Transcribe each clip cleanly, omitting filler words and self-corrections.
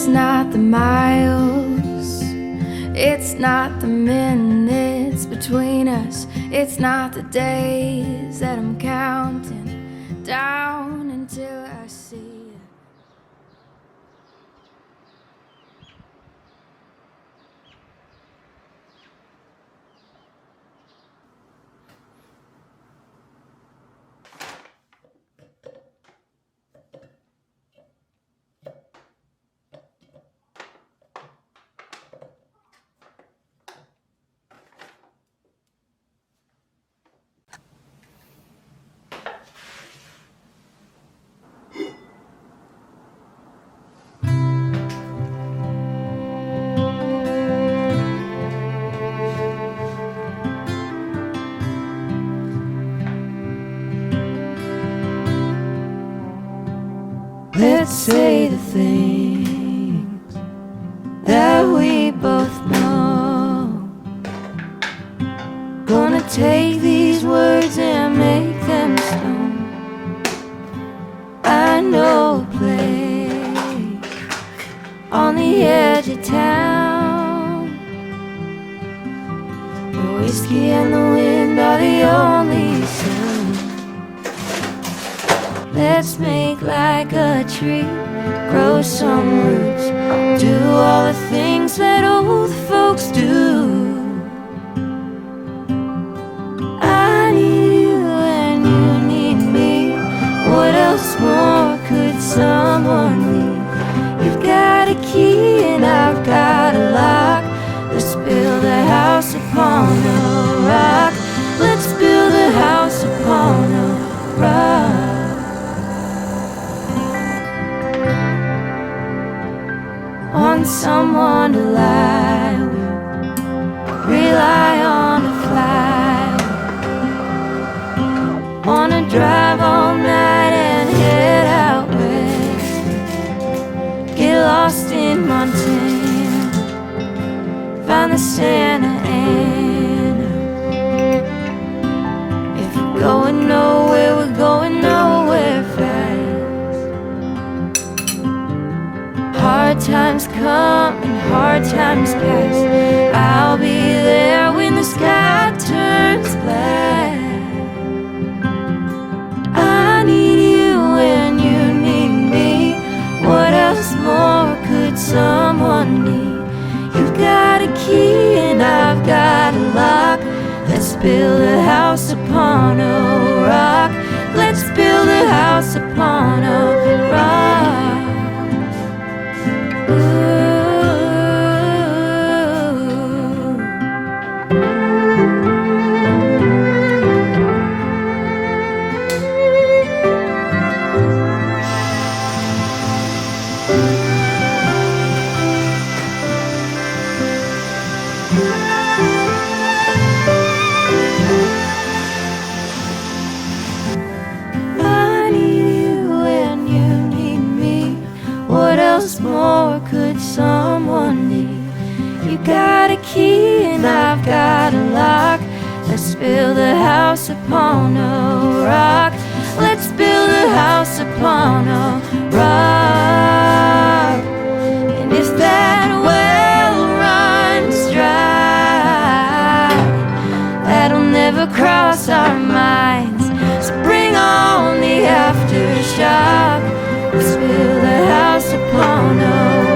It's not the miles, it's not the minutes between us, it's not the days that I'm counting down until I see you. Let's say the things that we both know. Gonna take these words and make them stone. I know a place on the edge of town. The whiskey and the wind are the only sound. Let's make like a tree, grow some roots, do all the things that old folks do. I need you and you need me. What else more could someone need? You've got a key and I've got a lock. Let's build a house upon a rock. Let's build a house upon a rock. Want someone to lie with, rely on to fly with. Wanna drive all night and head out west, get lost in Montana, find the Santa Ana. If we're going nowhere, we're going nowhere fast. Hard times come and hard times pass. I'll be there when the sky turns black. I need you and you need me. What else more could someone need? You've got a key and I've got a lock. Let's build a house upon a rock. Let's build a house upon a rock. I need you and you need me. What else more could someone need? You got a key and I've got a lock. Let's build a house upon a rock. Let's build a house upon a rock. And if that well runs dry, that'll never cross our minds. So bring on the aftershock. Let's build a house upon a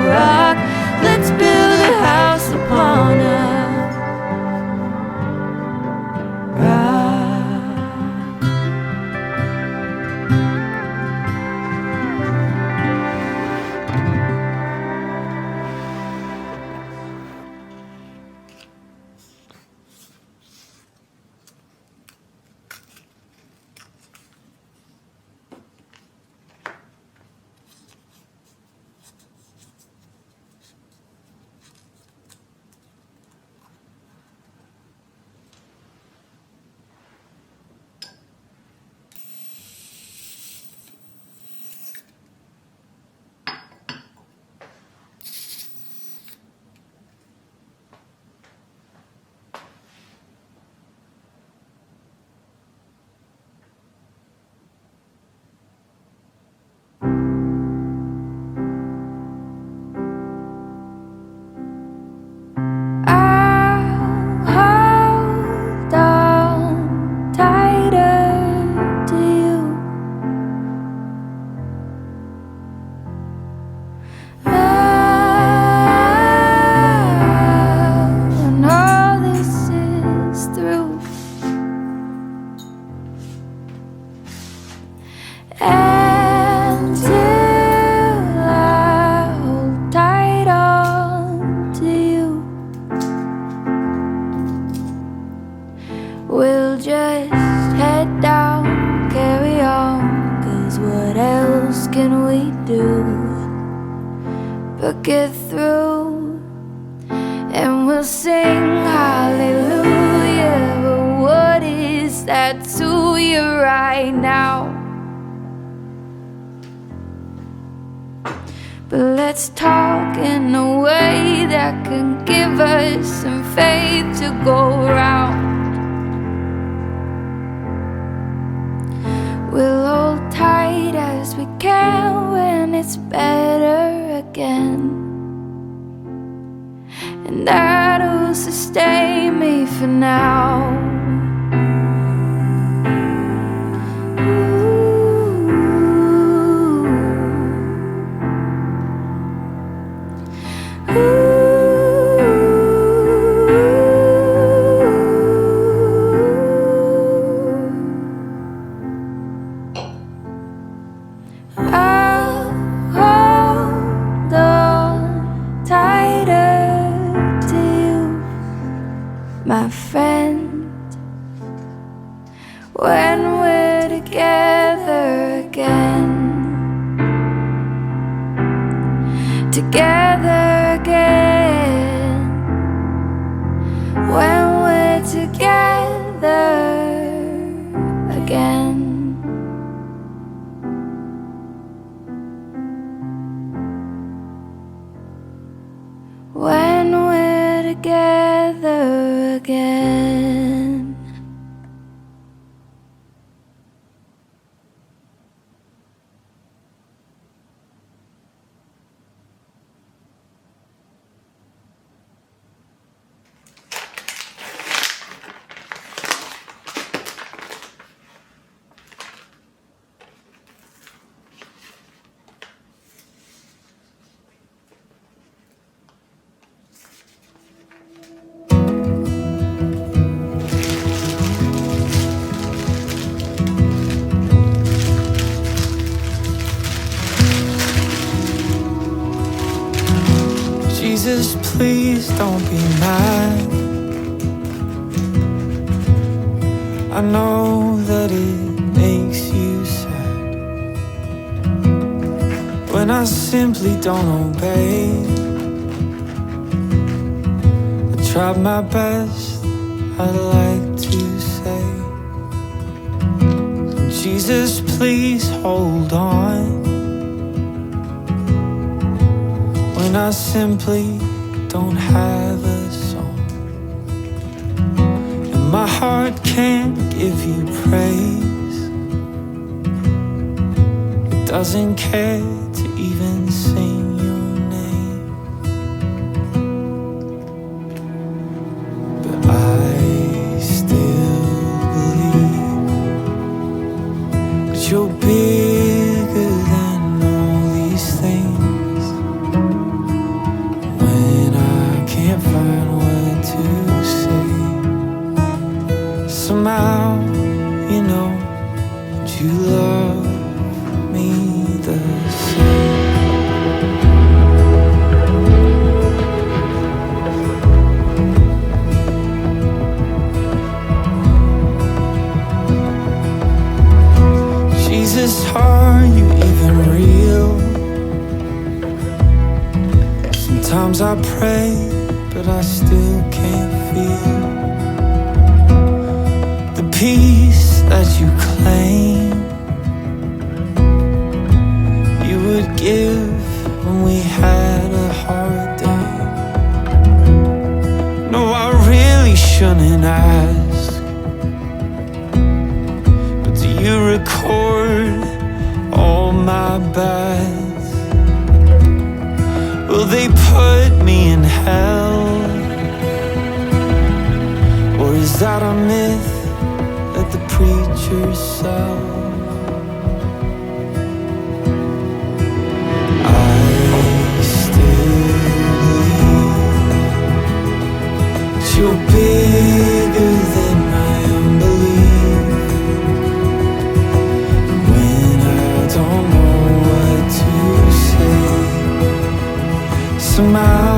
rock. Let's build a house upon a rock. head down, carry on, 'cause what else can we do but get through? And we'll sing hallelujah, but what is that to you right now? But let's talk in a way that can give us some faith to go around. We'll hold tight as we can when it's better again, and that'll sustain me for now. My friend, when we're together again, together again, when we're together again. When we're together again. Jesus, please don't be mad. I know that it makes you sad when I simply don't obey. I tried my best, I'd like to say. Jesus, please hold on when I simply don't have a song, and my heart can't give you praise. It doesn't care to even sing your name. But I still believe that you're bigger than all these things. Can't find what to say. Somehow, you know, that you love me the same. Jesus, are you even real? Sometimes I pray, but I still can't feel the peace that you claim you would give when we had a hard day. No, I really shouldn't ask, but do you record all my bads? Will they put me in hell? Or is that a myth that the preachers sell? I still believe that you're bigger than my unbelief. When I don't know what to say, somehow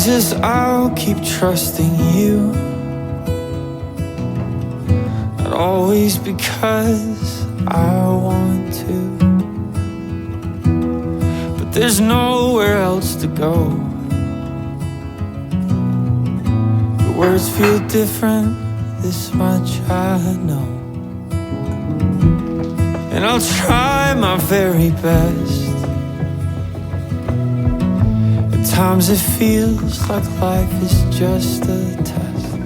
Jesus, I'll keep trusting you. Not always because I want to, but there's nowhere else to go. Your words feel different, this much I know. And I'll try my very best. At times it feels like life is just a test,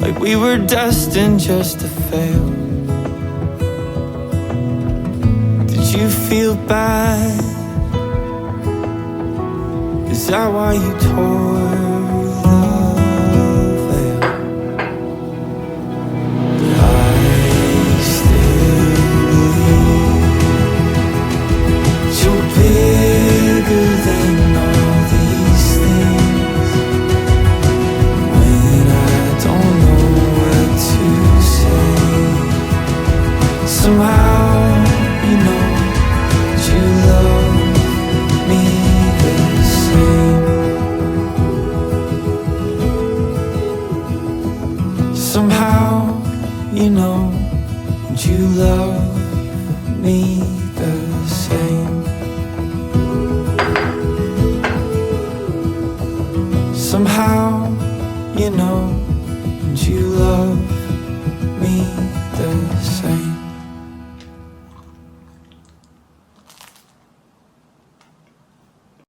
like we were destined just to fail. Did you feel bad? Is that why you tore the veil? But I still believe you're bigger than all these things. When I don't know what to say, somehow you know you love me the same. Somehow you know you love me the same. Somehow you know you love